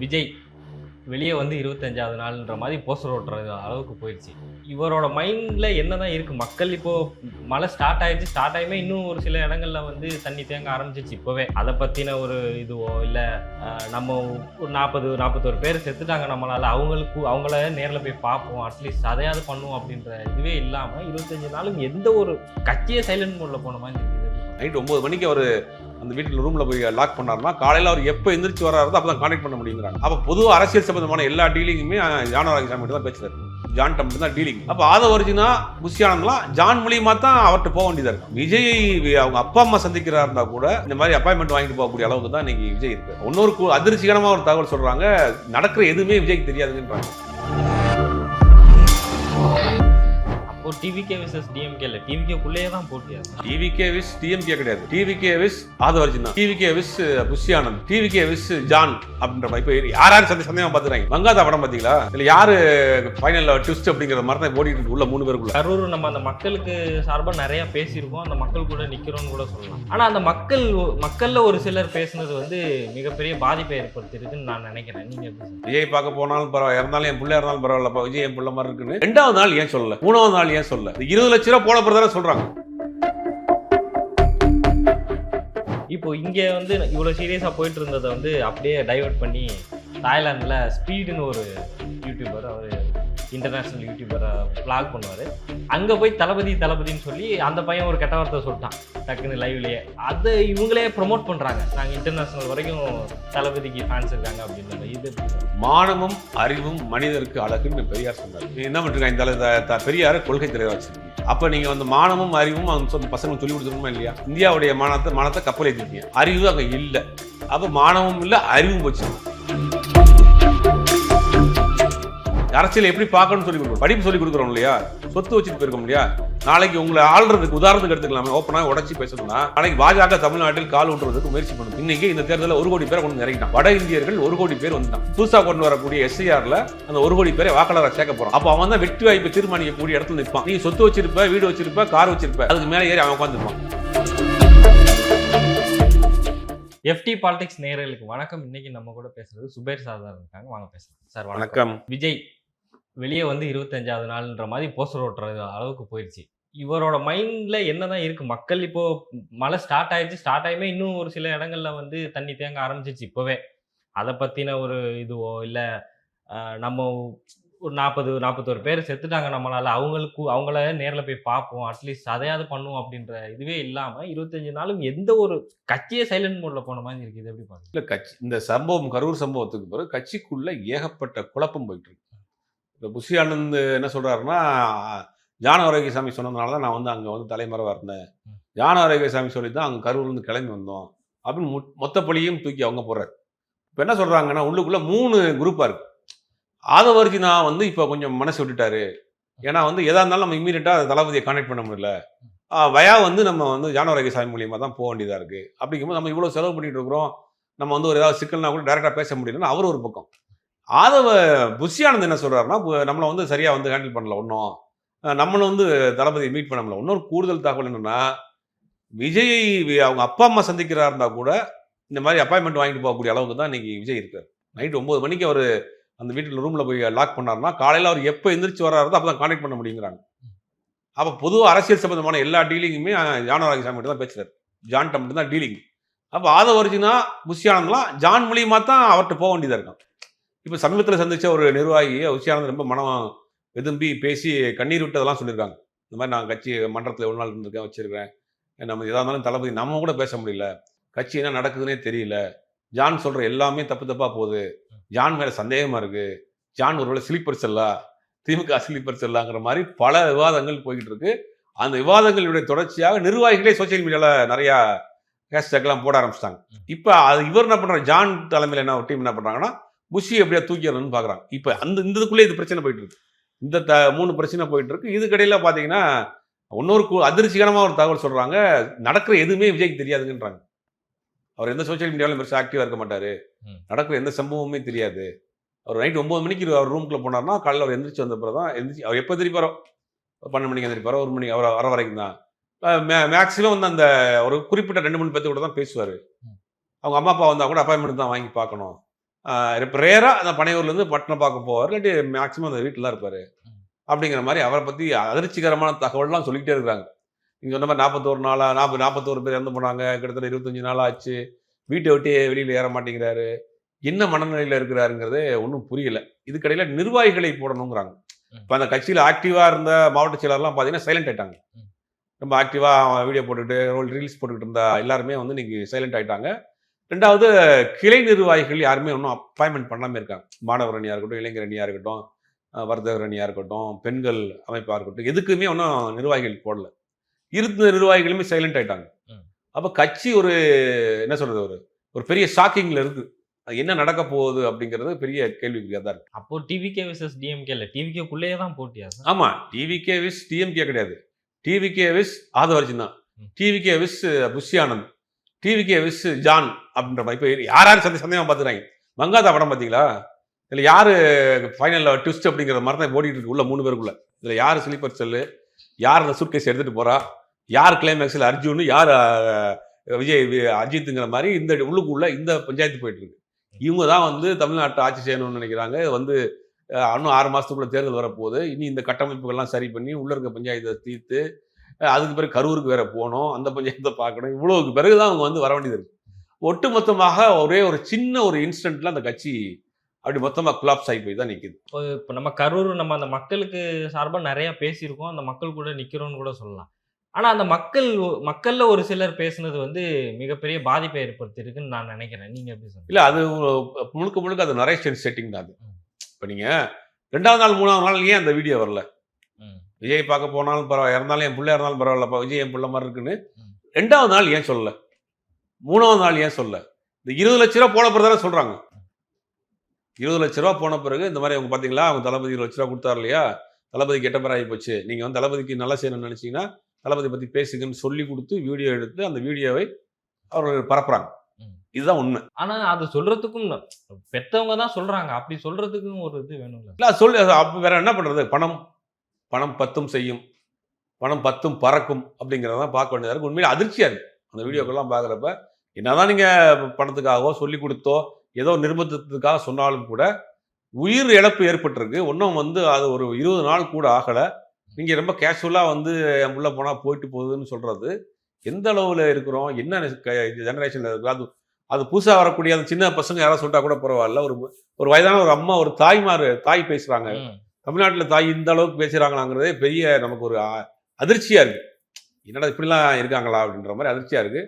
விஜய் வெளியே வந்து 25வது நாள்ன்ற மாதிரி போஸ்டர் ஓட்டுற அளவுக்கு போயிடுச்சு. இவரோட மைண்டில் என்ன தான் இருக்குது? மக்கள் இப்போது மழை ஸ்டார்ட் ஆயிடுச்சு, ஸ்டார்ட் ஆகியுமே இன்னும் ஒரு சில இடங்களில் வந்து தண்ணி தேங்க ஆரம்பிச்சிச்சு. இப்போவே அதை பற்றின ஒரு இதுவோ இல்லை நம்ம ஒரு 41 பேர் செத்துட்டாங்க நம்மளால், அவங்கள நேரில் போய் பார்ப்போம், அட்லீஸ்ட் அதையாவது பண்ணுவோம் அப்படின்ற இதுவே இல்லாமல் 25 நாளும் எந்த ஒரு கட்சியே சைலண்ட் மோடில் போன மாதிரி இருக்குது. நைட் 9 மணிக்கு அவர் அந்த வீட்டில் ரூமில் போய் லாக் பண்ணாருன்னா காலையில் அவர் எப்போ எந்திரிச்சு வராரோ அப்போ தான் கான்டாக்ட் பண்ண முடியுங்கிறாங்க. அப்போ பொதுவாக அரசியல் சம்பந்தமான எல்லா டீலிங்குமே ஜான் ஆரோக்கியசாமி தான் பேசுறாரு. ஜான் மட்டும் தான் டீலிங். அப்போ ஆதவர்ஜினா புஷியானந்த்லாம் ஜான் மூலியமா தான் அவர்கிட்ட போக வேண்டியதாக இருக்கும். விஜய் அவங்க அப்பா அம்மா சந்திக்கிறா இருந்தா கூட இந்த மாதிரி அப்பாயின்மெண்ட் வாங்கிட்டு போகக்கூடிய அளவுக்கு தான் இன்னைக்கு விஜய் இருக்கு. இன்னொரு அதிர்ச்சிகரமாக ஒரு தகவல் சொல்றாங்க, நடக்கிற எதுவுமே விஜய்க்கு தெரியாதுன்றாங்க. டிவிகே விசஸ் டிஎம்கே இல்ல, டிவிகேக்குள்ளேயே தான் போட்டியா? டிவிகே விஸ் டிஎம்கே கிடையாது, டிவிகே விஸ் ஆதவர்ஜினா, டிவிகே விஸ் புஷியானந்த், டிவிகே விஸ் ஜான் அப்படின்ற மாதிரி இப்போ யாரும் சந்தேகமா பாத்துறாங்க. வங்காதா படம் பாத்தீங்களா? இல்ல யாரு ஃபைனல் ட்விஸ்ட் அப்படிங்கிற மாதிரி தான் ஓடிட்டு உள்ள 3 பேருக்குள்ள. கரூர் நம்ம அந்த மக்களுக்கு சார்பா நிறைய பேசியிருக்கோம், அந்த மக்கள் கூட நிக்கிறோம்னு கூட சொல்லலாம். ஆனா அந்த மக்கள்ல ஒரு சிலர் பேசுனது வந்து மிகப்பெரிய பாதிப்பை ஏற்படுத்திருக்குன்னு நான் நினைக்கிறேன். நீங்க விஜய் பார்க்க போனாலும் பரவாயில்ல, இறந்தாலும் என் பிள்ளை இருந்தாலும் பரவாயில்லப்பா, விஜய் என் பிள்ளை மாதிரி இருக்குன்னு 2வது நாள் ஏன் சொல்லல, 3வது நாள் ஏன் சொல்ல? 20 லட்சம் ரூபாய் போட போறதா சொல்றாங்க. இப்போ இங்க வந்து இவ்வளவு சீரியஸா போயிட்டு இருந்ததை வந்து அப்படியே டைவர்ட் பண்ணி தாய்லாந்துல ஸ்பீடுன்னு ஒரு யூடியூபர், அவர் இன்டர்நேஷனல் யூடியூபரை பிளாக் பண்ணுவார். அங்கே போய் தளபதின்னு சொல்லி அந்த பையன் ஒரு கெட்ட வார்த்தை சொல்லிட்டான் டக்குன்னு லைவ்லேயே. அதை இவங்களே ப்ரொமோட் பண்ணுறாங்க, நாங்கள் இன்டர்நேஷனல் வரைக்கும் தளபதிக்கு ஃபேன்ஸ் இருக்காங்க அப்படின்னு. இது மானமும் அறிவும் மனிதருக்கு அழகுன்னு பெரியார் சொன்னார். என்ன பண்ணிருக்காங்க இந்த பெரியார் கொள்கை தலைவர் வச்சிருக்கீங்க. அப்போ நீங்கள் வந்து மானமும் அறிவும் அவங்க பசங்க சொல்லி கொடுத்துருமா இல்லையா? இந்தியாவுடைய மானத்தை கப்பல் ஏற்றிருக்கீங்க, அறிவு அங்கே இல்லை. அப்போ மானமும் இல்லை, அறிவும் போச்சு. அரசியல் எப்படி பார்க்கணும்னு சொல்லி கொடுக்குறோம், படிப்பு சொல்லி கொடுக்குறோம் இல்லையா? சொத்து வச்சுட்டு போயிருக்கோம் இல்லையா? நாளைக்கு உங்களை ஆள்றதுக்கு உதாரணத்துக்கு எடுத்துக்கலாமே, ஓப்பனாக உடச்சி பேசணும்னா நாளைக்கு பாஜக தமிழ்நாட்டில் கால் ஊட்டுறதுக்கு முயற்சி பண்ணும். இன்னைக்கு இந்த தேர்தலில் 1 கோடி பேரை கொண்டு இறங்கிட்டான். வட இந்தியர்கள் 1 கோடி பேர் வந்துட்டான். புதுசாக கொண்டு வரக்கூடிய SIRல அந்த 1 கோடி பேரை வாக்காளராக சேர்க்க போறான். அப்போ அவன் தான் வெற்றி வாய்ப்பை தீர்மானிக்கக்கூடிய இடத்துல நிற்பான். நீ சொத்து வச்சிருப்ப, வீடு வச்சிருப்ப, கார் வச்சிருப்ப, அதுக்கு மேலே ஏறி அவன் உட்காந்துருப்பான். FT பாலிடிக்ஸ் நேயர்களுக்கு வணக்கம். இன்னைக்கு நம்ம கூட பேசுறது சுபேர் சார் தான் இருக்காங்க, வாங்க பேசலாம். சார் வணக்கம். விஜய் வெளியே வந்து 25வது நாள்ன்ற மாதிரி போஸ்டர் ஓட்டுற அளவுக்கு போயிடுச்சு. இவரோட மைண்ட்ல என்னதான் இருக்கு? மக்கள் இப்போ மழை ஸ்டார்ட் ஆயிடுச்சு, ஸ்டார்ட் ஆகியுமே இன்னும் ஒரு சில இடங்கள்ல வந்து தண்ணி தேங்க ஆரம்பிச்சிச்சு. இப்போவே அதை பத்தின ஒரு இதுவோ இல்லை நம்ம ஒரு 41 பேர் செத்துட்டாங்க நம்மளால, அவங்கள நேரில் போய் பார்ப்போம், அட்லீஸ்ட் அதையாவது பண்ணுவோம் அப்படின்ற இதுவே இல்லாம 25 நாளும் எந்த ஒரு கட்சியே சைலண்ட் மோட்ல போன மாதிரி இருக்கு. இது எப்படி பாருங்க? இல்லை, கட்சி இந்த சம்பவம் கரூர் சம்பவத்துக்கு பிறகு கட்சிக்குள்ள ஏகப்பட்ட குழப்பம் போயிட்டு இருக்கு. இப்போ புஷி ஆனந்த் என்ன சொல்றாருன்னா, ஜான் ஆரோக்கியசாமி சொன்னதுனால தான் நான் வந்து அங்கே வந்து தலைமறைவாக இருந்தேன், ஜான் ஆரோக்கியசாமி சொல்லி தான் அங்கே கரூர்லேருந்து கிளம்பி வந்தோம் அப்படின்னு மொத்த பழியும் தூக்கி அவங்க போடுறாரு. இப்போ என்ன சொல்றாங்கன்னா, உள்ளுக்குள்ள 3 குரூப்பாக இருக்கு. ஆதவர்ஜினா வந்து இப்போ கொஞ்சம் மனசு விட்டுட்டாரு. ஏன்னா வந்து எதா இருந்தாலும் நம்ம இம்மீடியட்டாக தளபதியை கான்டாக்ட் பண்ண முடியல. வயா வந்து நம்ம வந்து ஜான் ஆரோக்கியசாமி மூலியமாக தான் போக வேண்டியதாக இருக்குது. அப்படிங்கும்போது நம்ம இவ்வளோ செலவு பண்ணிட்டு இருக்கிறோம், நம்ம வந்து ஒரு ஏதாவது சிக்கல்னா கூட டேரெக்டாக பேச முடியலன்னு அவர் ஒரு பக்கம். புஷி ஆனந்த் என்ன சொல்றாருன்னா, நம்மளை வந்து சரியா வந்து ஹேண்டில் பண்ணல, ஒன்றும் நம்மளும் வந்து தளபதியை மீட் பண்ண முடியல. இன்னொரு கூடுதல் தகவல் என்னன்னா, விஜய் அவங்க அப்பா அம்மா சந்திக்கிறா இருந்தா கூட இந்த மாதிரி அப்பாயின்மெண்ட் வாங்கிட்டு போகக்கூடிய அளவுக்கு தான் இன்னைக்கு விஜய் இருக்காரு. நைட் 9 மணிக்கு அவர் அந்த வீட்டில் ரூமில் போய் லாக் பண்ணாருன்னா காலையில் அவர் எப்போ எந்திரிச்சு வராரோ அப்போ தான் கான்டாக்ட் பண்ண முடியுங்கிறாங்க. அப்போ பொதுவாக அரசியல் சம்பந்தமான எல்லா டீலிங்குமே ஜான் ஆரோக்கியசாமி தான் பேசுறாரு. ஜான் மட்டும் தான் டீலிங். அப்போ ஆதவர்ஜினா புஷியானந்த்லாம் ஜான் மூலியமா தான் அவர்கிட்ட போக வேண்டியதாக இருக்கும். இப்போ சமீபத்தில் சந்திச்ச ஒரு நிர்வாகி புஷியானந்த் ரொம்ப மனம் வெதும்பி பேசி கண்ணீர் விட்டதெல்லாம் சொல்லியிருக்காங்க. இந்த மாதிரி நான் கட்சி மன்றத்தில் 1 நாள் இருந்திருக்கேன், வச்சிருக்கிறேன், நம்ம எதாக இருந்தாலும் தளபதி நம்ம கூட பேச முடியல, கட்சி என்ன நடக்குதுன்னே தெரியல, ஜான் சொல்ற எல்லாமே தப்பா போகுது, ஜான் மேல சந்தேகமா இருக்கு, ஜான் ஒருவேளை ஸ்லீப்பர் செல்லா, திமுக ஸ்லீப்பர் செல்லாங்கிற மாதிரி பல விவாதங்கள் போய்கிட்டு இருக்கு. அந்த விவாதங்களுடைய தொடர்ச்சியாக நிர்வாகிகளே சோசியல் மீடியால நிறைய ஹேஷ்டேக்லாம் போட ஆரம்பிச்சிட்டாங்க. இப்போ அது இவர் என்ன பண்றாங்க, ஜான் தலைமையில் என்ன டீம் என்ன பண்றாங்கன்னா, புஷி எப்படியா தூக்கிடணும்னு பார்க்குறாங்க. இப்போ இந்த இதுக்குள்ளே இது பிரச்சனை போயிட்டு இருக்கு. இந்த 3 பிரச்சனை போயிட்டு இருக்கு. இதுக்கடையில் பார்த்தீங்கன்னா இன்னொரு அதிர்ச்சிகரமாக ஒரு தகவல் சொல்றாங்க, நடக்கிற எதுவுமே விஜய்க்கு தெரியாதுன்றாங்க. அவர் எந்த சோசியல் மீடியாவிலும் பெருசாக ஆக்டிவாக இருக்க மாட்டாரு, நடக்கிற எந்த சம்பவமுமே தெரியாது. அவர் நைட் 9 மணிக்கு அவர் ரூம்குள்ளே போனார்னா காலையில் அவர் எந்திரிச்சு வந்த பிறகு தான் அவர் எப்போ திருப்பாரோ, 12 மணிக்கு எந்திரிப்பாரோ, 1 மணிக்கு அவர் வர வரைக்கும் தான். மேக்ஸிமம் வந்து அந்த ஒரு குறிப்பிட்ட 2-3 பேர்த்து கூட தான் பேசுவார். அவங்க அம்மா அப்பா வந்தால் கூட அப்பாயின்மெண்ட் தான் வாங்கி பார்க்கணும். இப்போ ரேராக அந்த பனையூர்லேருந்து பட்டணம் பார்க்க போவார், இல்லாட்டி மேக்ஸிமம் அந்த வீட்டில் தான் இருப்பார் அப்படிங்கிற மாதிரி அவரை பற்றி அதிர்ச்சிகரமான தகவல்லாம் சொல்லிக்கிட்டே இருக்கிறாங்க. நீங்கள் சொன்ன மாதிரி 41 நாளா 41 பேர் இறந்து போனாங்க, கிட்டத்தட்ட 25 நாள் ஆச்சு, வீட்டை விட்டு வெளியில் ஏற மாட்டேங்கிறாரு, என்ன மனநிலையில் இருக்கிறாருங்கிறதே ஒன்றும் புரியல. இதுக்கடையில் நிர்வாகிகளை போடணுங்கிறாங்க. இப்போ அந்த கட்சியில் ஆக்டிவாக இருந்த மாவட்ட செயலர்லாம் பார்த்தீங்கன்னா சைலண்ட் ஆயிட்டாங்க. ரொம்ப ஆக்டிவாக வீடியோ போட்டுக்கிட்டு ரீல்ஸ் போட்டுக்கிட்டு இருந்த எல்லாருமே வந்து இன்னைக்கு சைலண்ட் ஆயிட்டாங்க. ரெண்டாவது, கிளை நிர்வாகிகள் யாருமே ஒன்றும் அப்பாயின்மெண்ட் பண்ணாமல் இருக்காங்க. மாணவர் அணியாக இருக்கட்டும், இளைஞர் அணியாக இருக்கட்டும், வர்த்தகர் அணியாக இருக்கட்டும், பெண்கள் அமைப்பாக இருக்கட்டும், எதுக்குமே ஒன்றும் நிர்வாகிகள் போடல. இருந்த நிர்வாகிகளுமே சைலண்ட் ஆயிட்டாங்க. அப்போ கட்சி ஒரு என்ன சொல்றது, ஒரு பெரிய ஷாக்கிங்ல இருக்கு. அது என்ன நடக்க போகுது அப்படிங்கிறது பெரிய கேள்விக்குறியா தான் இருக்கு. அப்போ டிவிகே விசஸ் டிஎம்கே இல்ல, டிவிகேக்குள்ளேயே தான் போட்டியா சார்? ஆமா, டிவிகே விஸ் டிஎம்கே கிடையாது, டிவிகே விஸ் ஆதவர்ஜினா, டிவிகே விஸ் புஷி ஆனந்த், டிவிகே விஸ் ஜான் அப்படின்ற மாதிரி. இப்போ யாரும் சந்தேகமா பார்த்துறாங்க. மங்காதா படம் பார்த்தீங்களா? இதில் யாரு ஃபைனலில் ட்விஸ்ட் அப்படிங்கிற மாதிரி தான் ஓடிட்டு இருக்கு உள்ள 3 பேருக்குள்ள. இதில் யார் ஸ்லீப்பர் செல்லு, யார் அந்த சூட்கேஸ் எடுத்துட்டு போறா, யார் கிளைமேக்ஸில் அர்ஜுன், யார் விஜய் அஜித்துங்கிற மாதிரி இந்த உள்ளுக்குள்ள இந்த பஞ்சாயத்து போயிட்டு இருக்கு. இவங்க தான் வந்து தமிழ்நாட்டை ஆட்சி செய்யணும்னு நினைக்கிறாங்க. வந்து இன்னும் 6 மாசத்துக்குள்ள தேர்தல் வரப்போகுது. இனி இந்த கட்டமைப்புகள்லாம் சரி பண்ணி உள்ள இருக்க பஞ்சாயத்தை தீர்த்து அதுக்கு பிறகு கரூருக்கு வேற போகணும், அந்த பஞ்சாயத்தை பார்க்கணும். இவ்வளவுக்கு பிறகுதான் அவங்க வந்து வர வேண்டியது இருக்கு. ஒட்டு மொத்தமாக ஒரே ஒரு சின்ன ஒரு இன்ஸ்டன்ட்ல அந்த கட்சி அப்படி மொத்தமா கொலாப்ஸ் ஆகி போய் தான் நிக்குது. இப்போ நம்ம கரூர் நம்ம அந்த மக்களுக்கு சார்பா நிறைய பேசியிருக்கோம், அந்த மக்கள் கூட நிக்கிறோம்னு கூட சொல்லலாம். ஆனா அந்த மக்கள்ல ஒரு சிலர் பேசுனது வந்து மிகப்பெரிய பாதிப்பை ஏற்படுத்தியிருக்குன்னு நான் நினைக்கிறேன். நீங்க எப்படி சொல்றீங்க? இல்ல, அது முழுக்க முழுக்க அது நரேஷன் செட்டிங் தான். அது இப்போ நீங்க 2வது நாள் 3வது நாள் ஏன் அந்த வீடியோ வரல? விஜய் பார்க்க போனாலும் பரவாயில்ல, இறந்தாலும் என் பிள்ளை இருந்தாலும் பரவாயில்லப்பா, விஜய் என் பிள்ளை மாதிரி இருக்குன்னு 2வது நாள் ஏன் சொல்லல? 3வது நாள் ஏன் சொல்லல? இந்த 20 லட்ச ரூபா போன பிறகு தானே சொல்றாங்க. 20 லட்ச ரூபா போன பிறகு இந்த மாதிரி அவங்க பார்த்தீங்களா, அவங்க தளபதி 20 லட்ச ரூபா கொடுத்தாரு இல்லையா, தளபதி கெட்ட பேர் ஆகி போச்சு, நீங்க வந்து தளபதிக்கு நல்லா செய்யணும்னு நினைச்சீங்கன்னா தளபதி பத்தி பேசுங்கன்னு சொல்லி கொடுத்து வீடியோ எடுத்து அந்த வீடியோவை அவர்கள் பரப்புறாங்க. இதுதான் உண்மை. ஆனா அது சொல்றதுக்கும் பெத்தவங்க தான் சொல்றாங்க, அப்படி சொல்றதுக்கும் ஒரு இது வேணும்ல. இல்ல சொல்லு, அப்ப வேற என்ன பண்றது? பணம் 10 செய்யும், பணம் 10 பறக்கும் அப்படிங்கிறதான் பார்க்க வேண்டியதா இருக்கு. உண்மையில அதிர்ச்சியா இருக்கு அந்த வீடியோக்கெல்லாம் பார்க்குறப்ப. என்னதான் நீங்க பணத்துக்காகவோ சொல்லி கொடுத்தோ ஏதோ நிர்பந்தத்துக்காக சொன்னாலும் கூட உயிர் இழப்பு ஏற்பட்டிருக்கு. ஒன்றும் வந்து அது ஒரு 20 நாள் கூட ஆகலை. நீங்க ரொம்ப கேஷுவலா வந்து என் புள்ள போனா போயிட்டு போகுதுன்னு சொல்றது எந்த அளவுல இருக்கிறோம், என்ன ஜெனரேஷன்ல இருக்கு? அது புதுசா வரக்கூடிய அந்த சின்ன பசங்க யாராவது சொல்லிட்டா கூட பரவாயில்ல. ஒரு வயதான ஒரு அம்மா, ஒரு தாய் பேசுறாங்க. தமிழ்நாட்டுல தாய் இந்த அளவுக்கு பேசுறாங்களாங்கிறதே பெரிய நமக்கு ஒரு அதிர்ச்சியா இருக்கு. என்னடா இப்படிலாம் இருக்காங்களா அப்படின்ற மாதிரி அதிர்ச்சியா இருக்கு.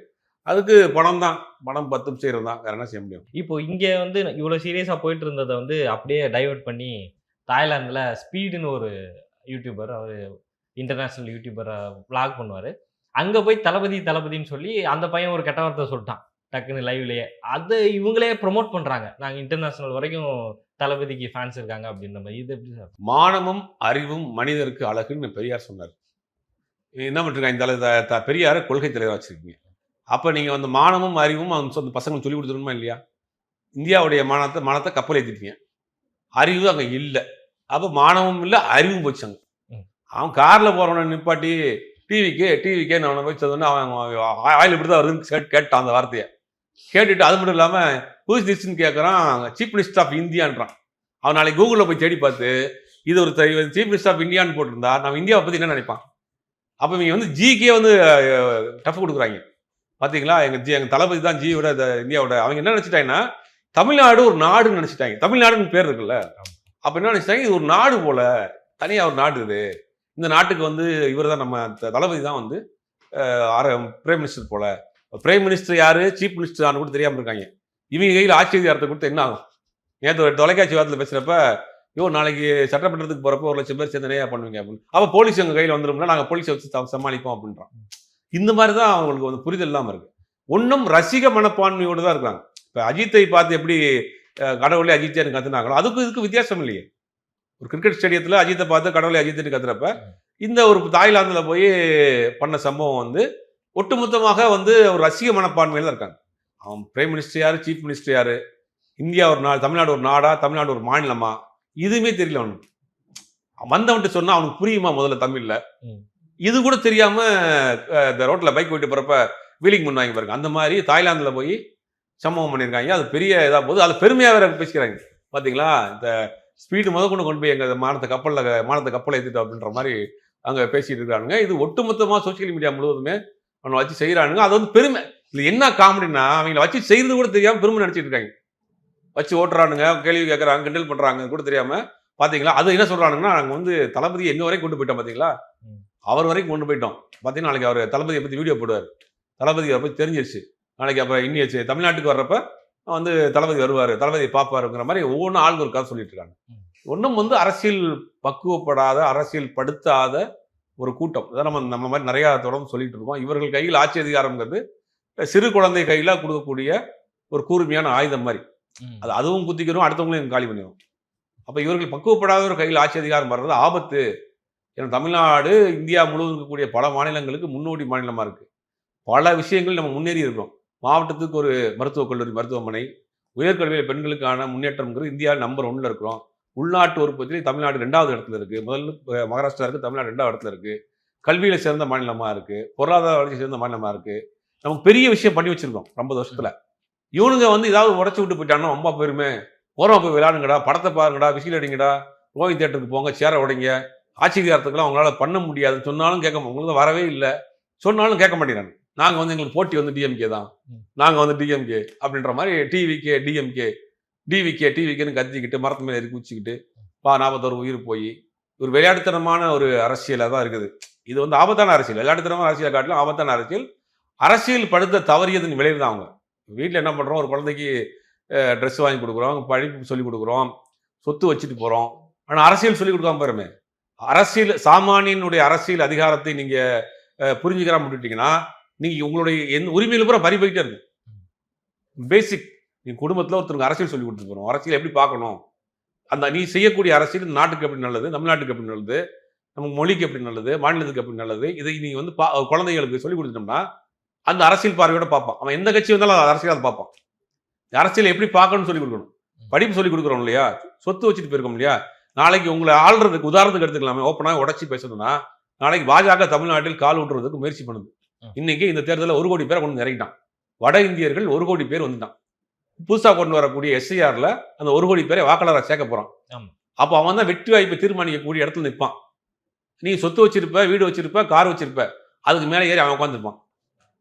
அதுக்கு பணம் 10 செய்யறது தான், வேற என்ன செய்ய முடியும்? இப்போ இங்க வந்து இவ்வளவு சீரியஸா போயிட்டு இருந்ததை வந்து அப்படியே டைவர்ட் பண்ணி தாய்லாந்துல ஸ்பீடுன்னு ஒரு யூடியூபர், அவர் இன்டர்நேஷனல் யூடியூபர், விளாக் பண்ணுவாரு. அங்க போய் தளபதின்னு சொல்லி அந்த பையன் ஒரு கெட்ட வார்த்தை சொல்லிட்டான் டக்குன்னு லைவ்லயே. அதை இவங்களே ப்ரொமோட் பண்றாங்க, நாங்க இன்டர்நேஷனல் வரைக்கும் தளபதிக்கு ஃபேன்ஸ் இருக்காங்க அப்படின்ற மாதிரி. இது எப்படி சார்? மானமும் அறிவும் மனிதருக்கு அழகுன்னு பெரியார் சொன்னார். என்ன பண்ணிருக்காங்க பெரியார கொள்கை தலைவராக வச்சிருக்கீங்க. அப்ப நீங்க வந்து மானமும் அறிவும் அந்த பசங்களுக்கு சொல்லி கொடுத்துருமா இல்லையா? இந்தியாவுடைய மானத்தை கப்பல் ஏற்றிட்டீங்க, அறிவு அங்க இல்லை. அப்ப மானமும் இல்லை, அறிவும் போச்சாங்க. அவன் கார்ல போறவனை நிப்பாட்டி டிவிக்கே அவனை போய் சொன்னா அவன் ஆயில் இப்படிதான் வருதுன்னு கேட்டான். அந்த வார்த்தையை கேட்டுட்டு அது மட்டும் இல்லாம ஹூஸ் திஸ்ன்னு கேட்கறான், சீஃப் மினிஸ்டர் ஆஃப் இந்தியான்றான். அவன் நாளைக்கு கூகுளில் போய் தேடி பார்த்து இது ஒரு சீஃப் மினிஸ்டர் ஆஃப் இந்தியான்னு போட்டிருந்தா நம்ம இந்தியாவை பத்தி என்ன நினைப்பான்? அப்ப இவங்க வந்து ஜிக்கே வந்து டஃப் கொடுக்குறாங்க. பாத்தீங்களா, எங்க தளபதி தான் ஜியோட இந்தியாவோட. அவங்க என்ன நினைச்சிட்டாங்கன்னா தமிழ்நாடு ஒரு நாடுன்னு நினைச்சிட்டாங்க. தமிழ்நாடுன்னு பேர் இருக்குல்ல, அப்ப என்ன நினைச்சிட்டாங்க, இது ஒரு நாடு போல, தனியா ஒரு நாடு. இது இந்த நாட்டுக்கு வந்து இவர் தான், நம்ம தளபதி தான் வந்து பிரைம் மினிஸ்டர் போல. பிரைம் மினிஸ்டர் யாரு, சீஃப் மினிஸ்டர் யாரு கூட தெரியாம இருக்காங்க. இவங்க கையில் ஆட்சி அதிகாரத்தை கொடுத்து என்ன ஆகும்? நேற்று ஒரு தொலைக்காட்சி வாரத்தில் பேசுறப்ப, நாளைக்கு சட்டமன்றத்துக்கு போறப்ப 1 லட்சம் பேர் சேர்ந்து நிறையா பண்ணுவீங்க அப்படின்னு. அப்ப போலீஸ் எங்க கையில் வந்துடும்னா நாங்க போலீஸை வச்சு சமாளிப்போம் அப்படின்றான். இந்த மாதிரி தான் அவங்களுக்கு வந்து புரிதல் இல்லாம இருக்கு. ஒன்றும் ரசிக மனப்பான்மையோடு தான் இருக்காங்க. இப்ப அஜித்தை பார்த்து எப்படி கடவுளே அஜித்தேன்னு கத்துனாங்களோ அதுக்கும் இதுக்கு வித்தியாசம் இல்லையே. ஒரு கிரிக்கெட் ஸ்டேடியத்துல அஜித்தை பார்த்து கடவுளை அஜித்துன்னு கத்துறப்ப இந்த ஒரு தாய்லாந்துல போய் பண்ண சம்பவம் வந்து ஒட்டுமொத்தமாக வந்து ஒரு ரசிக மனப்பான்மையில தான் இருக்காங்க. அவன் பிரைம் மினிஸ்டர் யாரு, சீஃப் மினிஸ்டர் யாரு, இந்தியா ஒரு நாடு, தமிழ்நாடு ஒரு நாடா, தமிழ்நாடு ஒரு மாநிலமா, இதுவுமே தெரியல அவனுக்கு. வந்தவன்ட்டு சொன்னா அவனுக்கு புரியுமா முதல்ல தமிழ்ல? இது கூட தெரியாம இந்த ரோட்ல பைக் போயிட்டு போறப்ப வீலிங் பண்ணுவாங்க பாருங்க. அந்த மாதிரி தாய்லாந்துல போய் சம்பவம் பண்ணியிருக்காங்க. அது பெரிய இதாக போகுது. அது பெருமையாக வேற பேசிக்கிறாங்க. பார்த்தீங்களா, இந்த ஸ்பீடு கொண்டு போய் எங்கள் மானத்தை கப்பலை ஏற்றிட்டோம் அப்படின்ற மாதிரி அங்கே பேசிட்டு இருக்கானுங்க. இது ஒட்டுமொத்தமாக சோசியல் மீடியா முழுவதுமே அவனை வச்சு செய்கிறானுங்க. அது வந்து பெருமை. இது என்ன காமெடினா, அவங்கள வச்சு செய்கிறது கூட தெரியாமல் பெருமை நினச்சிட்டு இருக்காங்க. வச்சு ஓட்டுறானுங்க, கேள்வி கேட்குறாங்க, கிண்டல் பண்ணுறாங்க கூட தெரியாமல். பார்த்தீங்களா, அது என்ன சொல்கிறானுங்கன்னா, நாங்கள் வந்து தளபதி எங்கே வரைக்கும் கொண்டு போயிட்டோம் பார்த்தீங்களா, அவர் வரைக்கும் கொண்டு போயிட்டோம். பார்த்தீங்கன்னா நாளைக்கு அவர் தளபதியை பற்றி வீடியோ போடுவார். தளபதி அவரை பற்றி தெரிஞ்சிருச்சு. நாளைக்கு அப்போ இன்னியாச்சு தமிழ்நாட்டுக்கு வர்றப்ப வந்து தளபதி வருவார், தளபதியை பார்ப்பாருங்கிற மாதிரி ஒவ்வொன்றும் ஆளுங்க ஒரு கதை சொல்லிட்டு இருக்காங்க. ஒன்றும் வந்து அரசியல் பக்குவப்படாத, அரசியல் படுத்தாத ஒரு கூட்டம். அதான் நம்ம மாதிரி நிறையா தொடர்ந்து சொல்லிட்டு இருக்கோம். இவர்கள் கையில் ஆட்சி அதிகாரம்ங்கிறது சிறு குழந்தை கையில் கொடுக்கக்கூடிய ஒரு கூர்மையான ஆயுதம் மாதிரி. அதுவும் குத்திக்கிறோம், அடுத்தவங்களையும் காலி பண்ணிடும். அப்போ இவர்கள் பக்குவப்படாத ஒரு கையில் ஆட்சி அதிகாரம் வர்றது ஆபத்து. ஏன்னா தமிழ்நாடு இந்தியா முழுவதும் இருக்கக்கூடிய பல மாநிலங்களுக்கு முன்னோடி மாநிலமாக இருக்குது. பல விஷயங்கள் நம்ம முன்னேறி இருக்கிறோம். மாவட்டத்துக்கு ஒரு மருத்துவக் கல்லூரி, மருத்துவமனை, உயர்கல்வியில் பெண்களுக்கான முன்னேற்றம்ங்கிறது இந்தியாவில் நம்பர் 1ல் இருக்கிறோம். உள்நாட்டு உற்பத்தியில் தமிழ்நாடு 2வது இடத்துல இருக்குது. முதல்ல மகாராஷ்டிரா இருக்குது, தமிழ்நாடு 2வது இடத்துல இருக்குது. கல்வியில் சிறந்த மாநிலமாக இருக்குது, பொருளாதார வளர்ச்சி சிறந்த மாநிலமாக இருக்குது. நமக்கு பெரிய விஷயம் பண்ணி வச்சுருக்கோம் 50 வருஷத்தில். இவனுங்க வந்து ஏதாவது உடச்சி விட்டு போயிட்டாங்கன்னா ரொம்ப பெருமை. ஓரமாக போய் விளையாடுங்கடா, படத்தை பாருங்கடா, விசில் அடிங்கடா, கோவில் தேட்டருக்கு போங்க, சேர உடைங்க, ஆட்சி அதிகாரத்துக்குலாம் அவங்களால பண்ண முடியாதுன்னு சொன்னாலும் உங்களுக்கு வரவே இல்லை, சொன்னாலும் கேட்க மாட்டேங்கிறாங்க. நாங்கள் வந்து எங்களுக்கு போட்டி வந்து டிஎம்கே தான், நாங்கள் வந்து டிஎம்கே அப்படின்ற மாதிரி டிவிகே டிவிகேன்னு கத்திக்கிட்டு மரத்து மேலே எதுக்கு வச்சுக்கிட்டு 41 உயிர் போய் ஒரு விளையாட்டுத்தனமான ஒரு அரசியலாக தான் இருக்குது. இது வந்து ஆபத்தான அரசியல். விளையாட்டுத்தனமான அரசியலை காட்டிலும் ஆபத்தான அரசியல். அரசியல் படுத்த தவறியதன் விளைவு தான். அவங்க வீட்டில் என்ன பண்ணுறோம், ஒரு குழந்தைக்கு ட்ரெஸ் வாங்கி கொடுக்குறோம், படிப்பு சொல்லிக் கொடுக்குறோம், சொத்து வச்சுட்டு போகிறோம். ஆனால் அரசியல் சொல்லிக் கொடுக்காம பாருமே. அரசியல் சாமானியனுடைய அரசியல் அதிகாரத்தை நீங்கள் புரிஞ்சுக்கிறாம விட்டுட்டீங்கன்னா நீங்கள் உங்களுடைய உரிமையில் பூரா பறி போயிட்டே இருக்கு. பேசிக் நீங்கள் குடும்பத்தில் ஒருத்தருக்கு அரசியல் சொல்லி கொடுத்துட்டு போகிறோம். அரசியல் எப்படி பார்க்கணும், அந்த நீ செய்யக்கூடிய அரசியல் நாட்டுக்கு எப்படி நல்லது, தமிழ்நாட்டுக்கு எப்படி நல்லது, நம்ம மொழிக்கு எப்படி நல்லது, மாநிலத்துக்கு எப்படி நல்லது, இதை நீங்கள் வந்து குழந்தைகளுக்கு சொல்லி கொடுத்துட்டோம்னா அந்த அரசியல் பார்வையோட பார்ப்பான். அவன் எந்த கட்சி வந்தாலும் அரசியல் அதை பார்ப்பான். அரசியல் எப்படி பார்க்கணும்னு சொல்லி கொடுக்கணும். படிப்பு சொல்லி கொடுக்குறோம் இல்லையா, சொத்து வச்சுட்டு போயிருக்கோம் இல்லையா. நாளைக்கு உங்களை ஆள்றதுக்கு உதாரணத்துக்கு எடுத்துக்கலாமே, ஓப்பனாக உடச்சி பேசணும்னா நாளைக்கு பாஜக தமிழ்நாட்டில் கால் விட்டுறதுக்கு முயற்சி பண்ணுது. இன்னைக்கு இந்த தேர்தலில் 1 கோடி பேரை கொண்டு இறக்கிட்டான். வட இந்தியர்கள் 1 கோடி பேர் வந்துட்டான். புதுசாக கொண்டு வரக்கூடிய எஸ்ஐஆர்ல அந்த 1 கோடி பேரை வாக்காளராக சேர்க்க போறான். அப்போ அவன் தான் வெற்றி வாய்ப்பை தீர்மானிக்கக்கூடிய இடத்துல நிற்பான். நீ சொத்து வச்சிருப்ப, வீடு வச்சிருப்ப, கார் வச்சிருப்ப, அதுக்கு மேலே ஏறி அவன் உட்காந்துருப்பான்.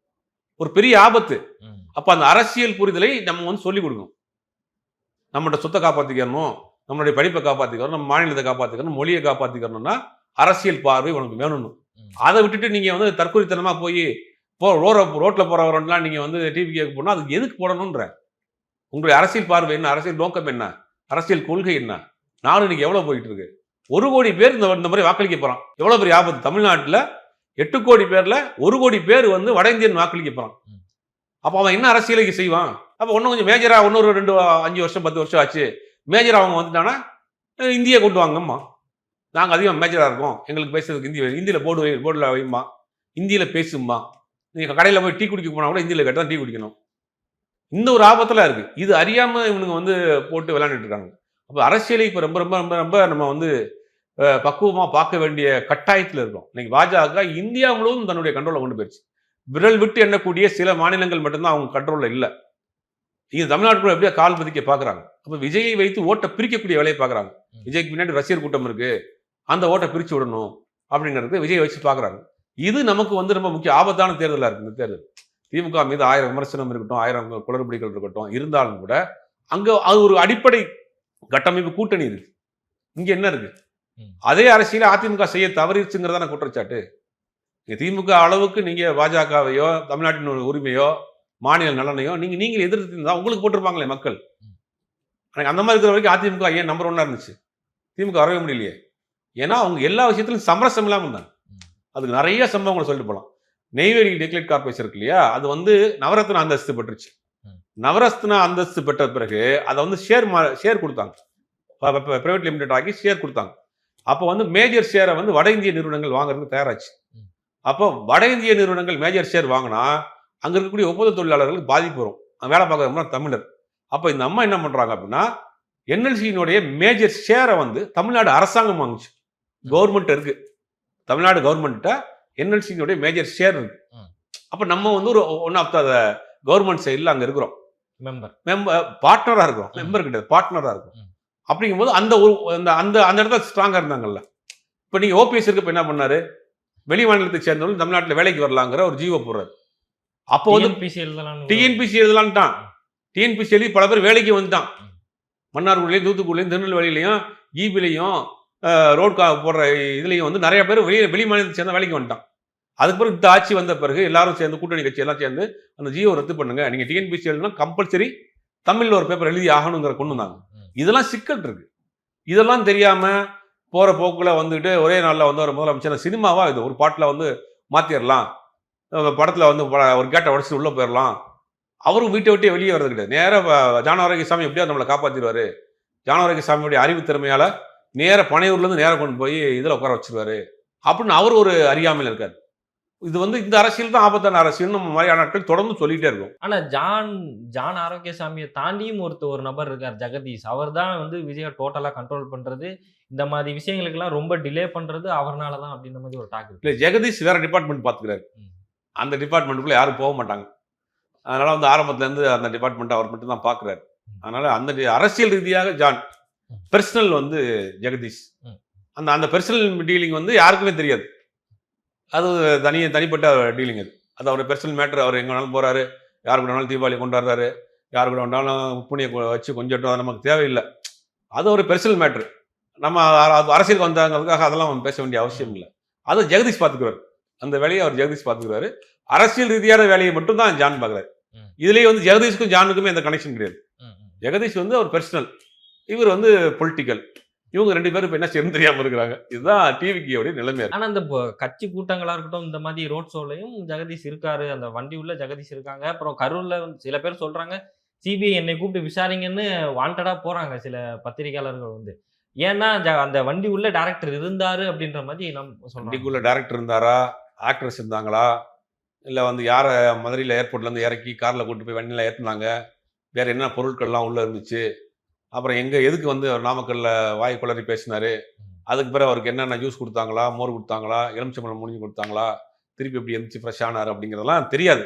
ஒரு பெரிய ஆபத்து. அப்ப அந்த அரசியல் புரிதலை நம்ம வந்து சொல்லிக் கொடுக்கணும். நம்மளோட சொத்தை காப்பாற்றிக்கணும், நம்மளுடைய படிப்பை காப்பாற்றிக்கணும், நம்ம மாநிலத்தை காப்பாற்றிக்கணும், மொழியை காப்பாற்றிக்கணும்னா அரசியல் பார்வை உனக்கு வேணும். அதை விட்டுட்டு நீங்க வந்து தற்கொலைத்தனமா போய் ரோட்ல போறவரெல்லாம் நீங்க வந்து டிவி கேட்க போனா அதுக்கு எதுக்கு போடணும்ன்ற உங்களுடைய அரசியல் பார்வை என்ன, அரசியல் நோக்கம் என்ன, அரசியல் கொள்கை என்ன? நானும் இன்னைக்கு எவ்வளவு போயிட்டு இருக்கு. 1 கோடி பேர் இந்த மாதிரி வாக்களிக்க போறான். எவ்வளவு பெரிய ஆபத்து. தமிழ்நாட்டில் 8 கோடி பேர்ல 1 கோடி பேர் வந்து வட இந்தியன் வாக்களிக்க போறான். அப்ப அவன் என்ன அரசியலுக்கு செய்வான்? அப்ப இன்னும் கொஞ்சம் மேஜரா இன்னொரு 2 5 வருஷம் 10 வருஷம் ஆச்சு, மேஜரா அவங்க வந்துட்டானா இந்தியை கொண்டு வாங்கம்மா, நாங்கள் அதிகம் மேஜராக இருக்கோம், எங்களுக்கு பேசுறதுக்கு இந்தியில் போர்டில் வைம்மா, இந்தியில் பேசும்மா. நீங்கள் கடையில் போய் டீ குடிக்க போனால் கூட இந்தியில் கேட்டால் டீ குடிக்கணும். இந்த ஒரு ஆபத்தில் இருக்குது. இது அறியாமல் இவனுங்க வந்து போட்டு விளையாண்டுட்டு இருக்காங்க. அப்போ அரசியலை இப்போ ரொம்ப ரொம்ப ரொம்ப ரொம்ப நம்ம வந்து பக்குவமாக பார்க்க வேண்டிய கட்டாயத்தில் இருக்கோம். இன்னைக்கு பாஜக இந்தியா முழுவதும் தன்னுடைய கண்ட்ரோலை கொண்டு போயிடுச்சு. விரல் விட்டு எண்ணக்கூடிய சில மாநிலங்கள் மட்டும்தான் அவங்க கண்ட்ரோலில் இல்லை. இது தமிழ்நாட்டுக்குள்ள எப்படியா கால் பதிக்க பார்க்குறாங்க. அப்போ விஜயை வைத்து ஓட்டை பிரிக்கக்கூடிய வேலையை பார்க்குறாங்க. விஜய்க்கு பின்னாடி ரசிகர் கூட்டம் இருக்குது, அந்த ஓட்டை பிரித்து விடணும் அப்படிங்கிறது விஜய் வச்சு பார்க்குறாங்க. இது நமக்கு வந்து ரொம்ப முக்கிய ஆபத்தான தேர்தலாக இருக்குது. இந்த தேர்தல் திமுக மீது 1000 விமர்சனம் இருக்கட்டும், 1000 குளறுபடிகள் இருக்கட்டும், இருந்தாலும் கூட அங்கே அது ஒரு அடிப்படை கட்டமைப்பு கூட்டணி இருக்கு. இங்கே என்ன இருக்கு? அதே அரசியலை அதிமுக செய்ய தவறிச்சுங்கிறதான குற்றச்சாட்டு. திமுக அளவுக்கு நீங்கள் பாஜகவையோ தமிழ்நாட்டின் உரிமையோ மாநில நலனையோ நீங்கள் எதிர்த்து உங்களுக்கு போட்டிருப்பாங்களே மக்கள். அந்த மாதிரி இருக்கிற வரைக்கும் அதிமுக ஏன் நம்பர் 1 இருந்துச்சு? திமுக வரவே முடியலையே. ஏன்னா அவங்க எல்லா விஷயத்திலும் சமரசம் இல்லாமல் இருந்தாங்க. அதுக்கு நிறைய சம்பவங்களை சொல்லிட்டு போகலாம். நெய்வேலி டெக்லேட் கார்பரேஷன் இருக்கு இல்லையா, அது வந்து நவரத்ன அந்தஸ்து பெற்றுச்சு. நவரத்ன அந்தஸ்து பெற்ற பிறகு அதை வந்து ஷேர் கொடுத்தாங்க, பிரைவேட் லிமிடெட் ஆகி ஷேர் கொடுத்தாங்க. அப்போ வந்து மேஜர் ஷேரை வந்து வட இந்திய நிறுவனங்கள் வாங்குறதுக்கு தயாராச்சு. அப்போ வட இந்திய நிறுவனங்கள் மேஜர் ஷேர் வாங்கினா அங்கே இருக்கக்கூடிய ஒப்பந்த தொழிலாளர்களுக்கு பாதிப்பு வரும். வேலை பார்க்குறவங்க தமிழர். அப்போ இந்த அம்மா என்ன பண்ணுறாங்க அப்படின்னா, என்எல்சியினுடைய மேஜர் ஷேரை வந்து தமிழ்நாடு அரசாங்கம் வாங்குச்சு. கவர்மெண்ட் இருக்கு, தமிழ்நாடு கவர்மெண்ட்ட என்எல்சியினுடைய மேஜர் ஷேர் இருக்கு. அப்போ நம்ம வந்து ஒரு ஒன் ஆஃப் த கவர்மெண்ட் சைடில் அங்கே இருக்கிறோம். மெம்பர் பார்ட்னரா இருக்கும், மெம்பர் கிடையாது, பார்ட்னரா இருக்கும். அப்படிங்கும்போது அந்த ஒரு அந்த அந்த இடத்துல ஸ்ட்ராங்கா இருந்தாங்கல்ல. இப்போ நீங்க ஓபிஎஸ் இருக்கப்ப என்ன பண்ணாரு, வெளி மாநிலத்தை சேர்ந்தவர்கள் தமிழ்நாட்டில் வேலைக்கு வரலாங்கிற ஒரு ஜீவோ போடுறாரு. அப்போ வந்து டிஎன்பிசி எழுதலான்ட்டான். டிஎன்பிசி எழுதி பல பேர் வேலைக்கு வந்துட்டான். மன்னார்குடியிலையும் தூத்துக்குடியிலையும் திருநெல்வேலியிலையும் ஈபிலையும் ரோட் போடுற இதுலையும் வந்து நிறைய பேர் வெளி மாநிலத்தை சேர்ந்த வேலைக்கு வந்துட்டான். அதுக்கு பிறகு இந்த ஆட்சி வந்த பிறகு எல்லாரும் சேர்ந்து கூட்டணி கட்சி எல்லாம் சேர்ந்து அந்த ஜியோ ரத்து பண்ணுங்க, நீங்க டிஎன்பிசி எழுதுனா கம்பல்சரி தமிழ்ல ஒரு பேப்பர் எழுதி ஆகணுங்கிற கொண்டு வந்தாங்க. இதெல்லாம் சிக்கல் இருக்கு. இதெல்லாம் தெரியாம போற போக்குல வந்துட்டு ஒரே நாள்ல வந்து ஒரு முதலமைச்சர் சினிமாவா இது ஒரு பாட்டுல வந்து மாத்திரலாம், படத்துல வந்து ஒரு கேட்டை உடச்சு உள்ள போயிடலாம். அவரும் வீட்டை விட்டே வெளியே வர்றது கிடையாது. நேராக ஜான ஆரோக்கியசாமி எப்படியாவது நம்மளை காப்பாற்றிடுவாரு. ஜான ஆரோக்கியசாமியுடைய அறிவு திறமையால நேர பனையூர்லேருந்து நேரம் கொண்டு போய் இதில் உட்கார வச்சிருவாரு அப்படின்னு அவர் ஒரு அறியாமையில் இருக்காரு. இது வந்து இந்த அரசியல் தான் ஆபத்தான அரசியல் நம்ம மாதிரியான நாட்கள் தொடர்ந்து சொல்லிட்டே இருக்கும். ஆனா ஜான் ஆரோக்கியசாமியை தாண்டியும் ஒரு நபர் இருக்கார், ஜெகதீஷ். அவர் தான் வந்து விஜயை டோட்டலா கண்ட்ரோல் பண்றது, இந்த மாதிரி விஷயங்களுக்கெல்லாம் ரொம்ப டிலே பண்றது அவர்னால தான் அப்படின்ற மாதிரி ஒரு டாக் இல்லை, ஜெகதீஷ் வேற டிபார்ட்மெண்ட் பார்த்துக்கிறாரு. அந்த டிபார்ட்மெண்ட்டுக்குள்ள யாரும் போக மாட்டாங்க. அதனால வந்து ஆரம்பத்துல இருந்து அந்த டிபார்ட்மெண்ட் அவர் மட்டும் தான் பார்க்குறாரு. அதனால அந்த அரசியல் ரீதியாக ஜான், பர்சனல் வந்து ஜெகதீஷ். அந்த அந்த பர்சனல் டீலிங் வந்து யாருக்குமே தெரியாது. அது தனிப்பட்ட டீலிங். அது அவர் பர்சனல் மேட்டர். அவர் எங்கே வேணாலும் போறாரு, யாரு கூட வேணாலும் தீபாவளி கொண்டாடுறாரு, யாரு கூட வேணாலும் புண்ணிய வச்சு கொஞ்சட்டும், அது நமக்கு தேவையில்லை. அது ஒரு பர்சனல் மேட்ரு. நம்ம அரசியலுக்கு வந்தாங்கிறதுக்காக அதெல்லாம் பேச வேண்டிய அவசியம் இல்லை. அது ஜெகதீஷ் பார்த்துக்கிறாரு. அந்த வேலையை அவர் ஜெகதீஷ் பார்த்துக்கிறாரு. அரசியல் ரீதியான வேலையை மட்டும் தான் ஜான் பார்க்குறாரு. இதுலேயே வந்து ஜெகதீஷுக்கும் ஜானுக்குமே எந்த கனெக்ஷன் கிடையாது. ஜெகதீஷ் வந்து அவர் பர்சனல், இவர் வந்து பொலிட்டிக்கல். இவங்க ரெண்டு பேரும் இப்போ என்ன செய்யணும் தெரியாம இருக்கிறாங்க. இதுதான் டிவிக்கு நிலைமை. ஆனா அந்த கட்சி கூட்டங்களா இருக்கட்டும், இந்த மாதிரி ரோட் ஷோலையும் ஜெகதீஷ் இருக்காரு, அந்த வண்டி உள்ள ஜெகதீஷ் இருக்காங்க. அப்புறம் கரூர்ல சில பேர் சொல்றாங்க சிபிஐ என்னை கூப்பிட்டு விசாரிங்கன்னு வாண்டடா போறாங்க சில பத்திரிகையாளர்கள் வந்து. ஏன்னா அந்த வண்டி உள்ள டைரக்டர் இருந்தாரு அப்படின்ற மாதிரி நம்ம சொல்றோம். வண்டிக்குள்ள டைரக்டர் இருந்தாரா, ஆக்ட்ரஸ் இருந்தாங்களா, இல்லை வந்து யாரை மதுரையில் ஏர்போர்ட்லேருந்து இறக்கி காரில் கூட்டு போய் வண்டியில் ஏற்றினாங்க, வேற என்ன பொருட்கள்லாம் உள்ளே இருந்துச்சு, அப்புறம் எதுக்கு வந்து நாமக்கல்ல வாய் குளறி பேசினாரு, அதுக்கு பிறகு அவருக்கு என்னென்ன ஜூஸ் கொடுத்தாங்களா, மோர் கொடுத்தாங்களா, எலுமிச்சம்பழம் முடிஞ்சு கொடுத்தாங்களா, திருப்பி எப்படி எந்திரிச்சு ஃப்ரெஷ் ஆனார் அப்படிங்கிறதெல்லாம் தெரியாது.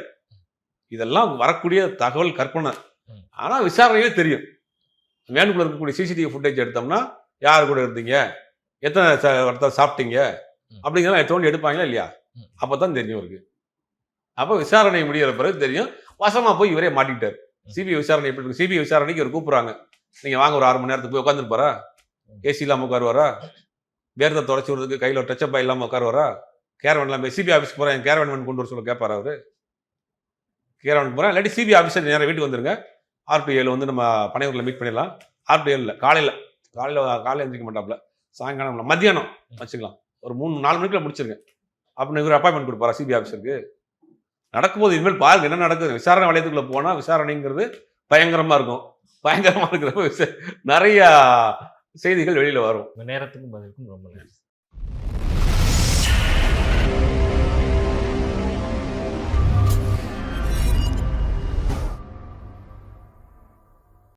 இதெல்லாம் வரக்கூடிய தகவல் கற்பனை. ஆனால் விசாரணையே தெரியும். வேனுக்குள்ள இருக்கக்கூடிய சிசிடிவி ஃபுட்டேஜ் எடுத்தோம்னா யார் கூட இருந்தீங்க, எத்தனை சாப்பிட்டீங்க அப்படிங்கிறத தோண்டி எடுப்பாங்களா இல்லையா, அப்போ தான் தெரியும் இருக்கு. அப்போ விசாரணை முடிகிற பிறகு தெரியும். வசமா போய் இவரே மாட்டிக்கிட்டார். சிபிஐ விசாரணை எப்படி இருக்கு? சிபிஐ விசாரணைக்கு இவர் கூப்பிடுறாங்க, நீங்க வாங்க ஒரு 6 மணி நேரத்துக்கு போய் உட்காந்துருப்பாரா, ஏசி இல்லாமல் உட்காருவாரா, வேர்தை தொடச்சி விடுறதுக்கு கையில் ஒரு டச்சப் இல்லாமல் உட்காருவாரா, கேரவன் இல்லாமல் சிபிஐ ஆஃபீஸ்க்கு போகிறேன் கேரவன் கொண்டு வர சொல்ல கேட்பாரா அவரு? கேரவனுக்கு போகிறேன், இல்லாட்டி சிபிஐ ஆஃபீஸர் நேரம் வீட்டுக்கு வந்துருங்க, R2A வந்து நம்ம பனையூரில் மீட் பண்ணிடலாம். R2A காலையில் எழுந்திரிக்க மாட்டாப்புல, சாயங்காலம் மத்தியானம் வச்சுக்கலாம், ஒரு 3-4 மணிக்குள்ள முடிச்சிருங்க அப்படின்னு இவர் அப்பாயின்மெண்ட் கொடுப்பாரா சிபிஐ ஆஃபீஸருக்கு? நடக்கும்போது இனிமேல் பாருங்க என்ன நடக்குது. விசாரணை வளையத்துக்குள்ள போனா விசாரணைங்கிறது பயங்கரமா இருக்கும். பயங்கரமா இருக்கிறப்ப நிறைய செய்திகள் வெளியில வரும். நேரத்துக்கும் பதிலுக்கும் ரொம்ப நன்றி.